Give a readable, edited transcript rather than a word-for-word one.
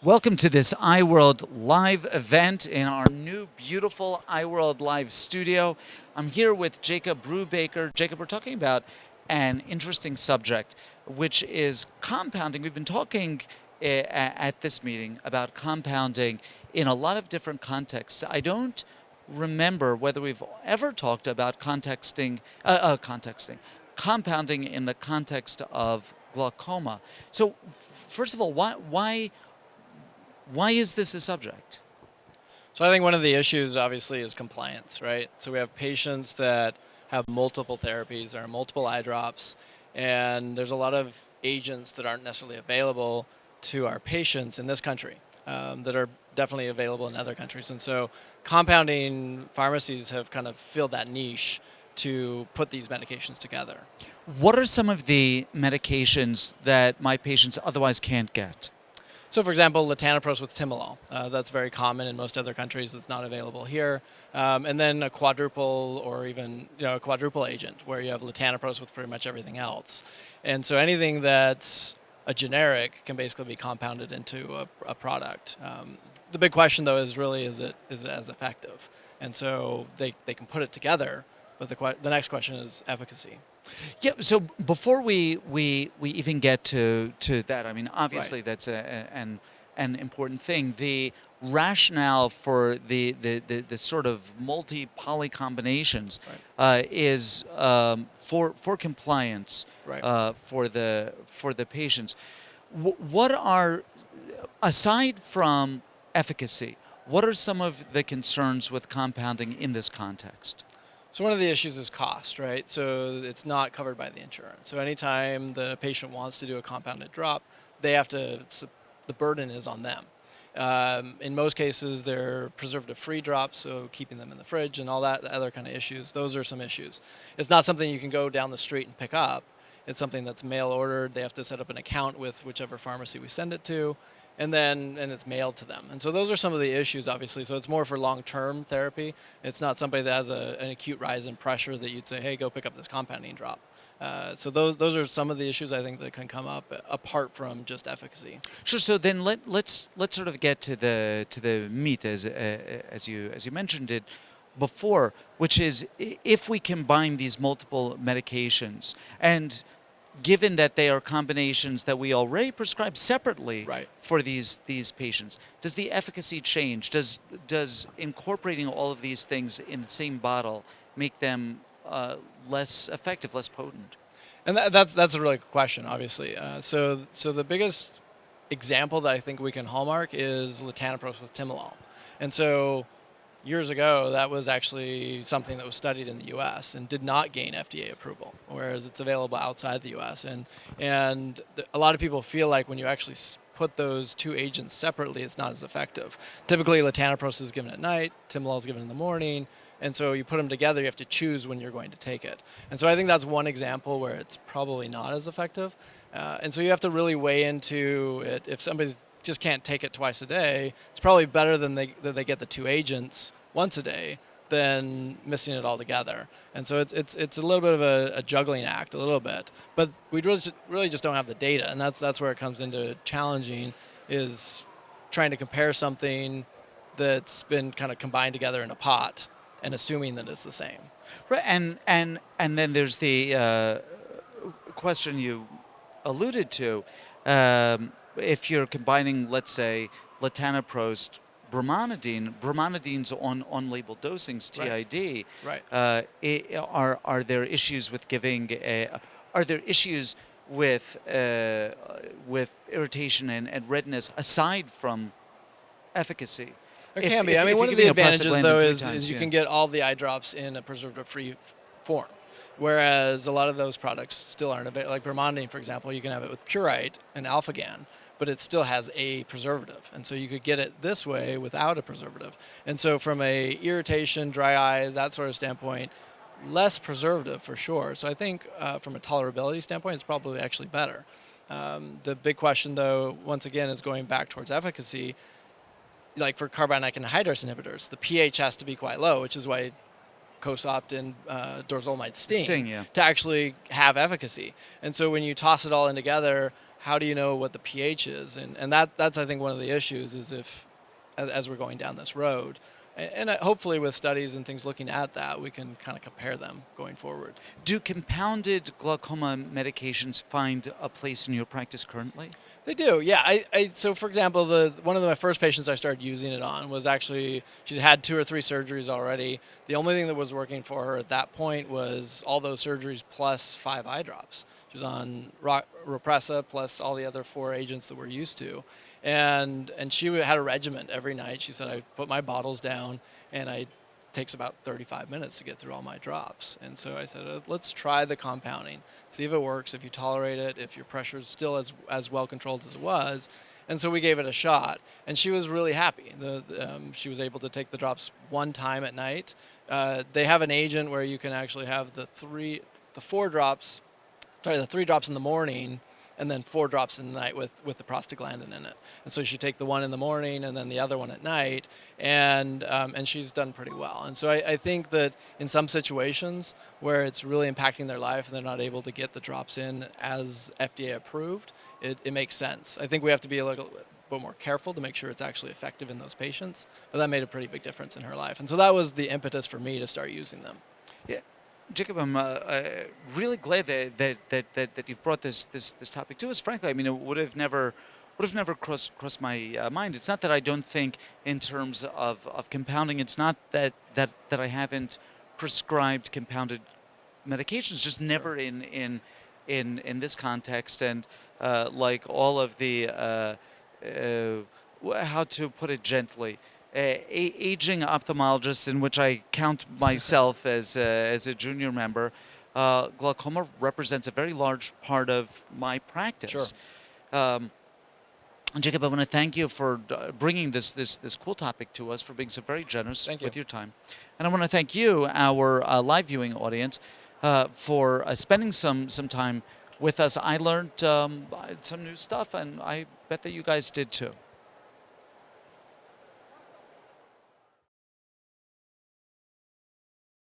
Welcome to this iWorld Live event in our new beautiful iWorld Live studio. I'm here with Jacob Brubaker. Jacob, we're talking about an interesting subject, which is compounding. We've been talking at this meeting about compounding in a lot of different contexts. I don't remember whether we've ever talked about compounding in the context of glaucoma. So, first of all, why is this a subject? So I think one of the issues obviously is compliance, right? So we have patients that have multiple therapies, there are multiple eye drops, and there's a lot of agents that aren't necessarily available to our patients in this country that are definitely available in other countries. And so compounding pharmacies have kind of filled that niche to put these medications together. What are some of the medications that my patients otherwise can't get? So, for example, latanoprost with timolol. That's very common in most other countries. It's not available here. And then a quadruple or even a quadruple agent where you have latanoprost with pretty much everything else. And so anything that's a generic can basically be compounded into a product. The big question, though, is really is it as effective? And so they can put it together, but the next question is efficacy. Yeah. So before we even get to that, I mean, obviously Right. that's an important thing. The rationale for the sort of multi-poly combinations Right. is for compliance Right. for the patients. What are, aside from efficacy, what are some of the concerns with compounding in this context? So one of the issues is cost, right? So it's not covered by the insurance. So anytime the patient wants to do a compounded drop, they have to, the burden is on them. In most cases, they're preservative-free drops, so keeping them in the fridge and all that, the other kind of issues. Those are some issues. It's not something you can go down the street and pick up. It's something that's mail ordered. They have to set up an account with whichever pharmacy we send it to, and it's mailed to them. And so those are some of the issues, obviously. So it's more for long-term therapy. It's not somebody that has an acute rise in pressure that you'd say, hey, go pick up this compounding drop. So those are some of the issues I think that can come up apart from just efficacy. Sure. So then let's sort of get to the meat as you mentioned it before, which is if we combine these multiple medications, and given that they are combinations that we already prescribe separately Right. for these patients, does the efficacy change? Does incorporating all of these things in the same bottle make them less effective, less potent? And that's a really good question, obviously. So the biggest example that I think we can hallmark is latanoprost with timolol. And so years ago, that was actually something that was studied in the U.S. and did not gain FDA approval, whereas it's available outside the U.S. And a lot of people feel like when you actually put those two agents separately, it's not as effective. Typically, latanoprost is given at night, timolol is given in the morning, and so you put them together, you have to choose when you're going to take it. And so I think that's one example where it's probably not as effective. And so you have to really weigh into it. If somebody just can't take it twice a day, it's probably better that they get the two agents once a day than missing it altogether. And so it's a little bit of a juggling act, a little bit. But we really just don't have the data, and that's where it comes into challenging, is trying to compare something that's been kind of combined together in a pot and assuming that it's the same. Right. And then there's the question you alluded to. If you're combining, let's say, latanoprost, bromonidine's on label dosings, TID. Right. Are there issues with giving? Are there issues with irritation and redness aside from efficacy? There can be. I mean, one of the advantages, though, is you can get all the eye drops in a preservative-free form, whereas a lot of those products still aren't available. Like bromidine, for example, you can have it with Purite and Alphagan, but it still has a preservative. And so you could get it this way without a preservative. And so from a irritation, dry eye, that sort of standpoint, less preservative for sure. So I think from a tolerability standpoint, it's probably actually better. The big question, though, once again, is going back towards efficacy. Like for carbonic anhydrase inhibitors, the pH has to be quite low, which is why Cosopt and dorzolamide sting Yeah. to actually have efficacy. And so when you toss it all in together, how do you know what the pH is? And that's I think one of the issues is if as we're going down this road. And hopefully with studies and things looking at that, we can kind of compare them going forward. Do compounded glaucoma medications find a place in your practice currently? They do, yeah. So for example, one of my first patients I started using it on was actually, she'd had 2 or 3 surgeries already. The only thing that was working for her at that point was all those surgeries plus 5 eye drops. She was on Repressa plus all the other 4 agents that we're used to. And she had a regimen every night. She said, I put my bottles down and it takes about 35 minutes to get through all my drops. And so I said, let's try the compounding, see if it works, if you tolerate it, if your pressure is still as well controlled as it was. And so we gave it a shot, and she was really happy. She was able to take the drops 1 time at night. They have an agent where you can actually have the 3 drops in the morning, and then 4 drops in the night with the prostaglandin in it. And so she take the one in the morning and then the other one at night, and she's done pretty well. And so I think that in some situations where it's really impacting their life and they're not able to get the drops in as FDA approved, it makes sense. I think we have to be a little bit more careful to make sure it's actually effective in those patients, but that made a pretty big difference in her life. And so that was the impetus for me to start using them. Yeah. Jacob, I'm really glad that you've brought this topic to us. Frankly, I mean, it would have never crossed my mind. It's not that I don't think in terms of compounding. It's not that I haven't prescribed compounded medications, just never in this context. And like all of the how to put it gently. Aging ophthalmologist, in which I count myself as a junior member, glaucoma represents a very large part of my practice. Sure. Jacob, I want to thank you for bringing this cool topic to us, for being so very generous with your time. And I want to thank you, our live viewing audience, for spending some time with us. I learned some new stuff, and I bet that you guys did too.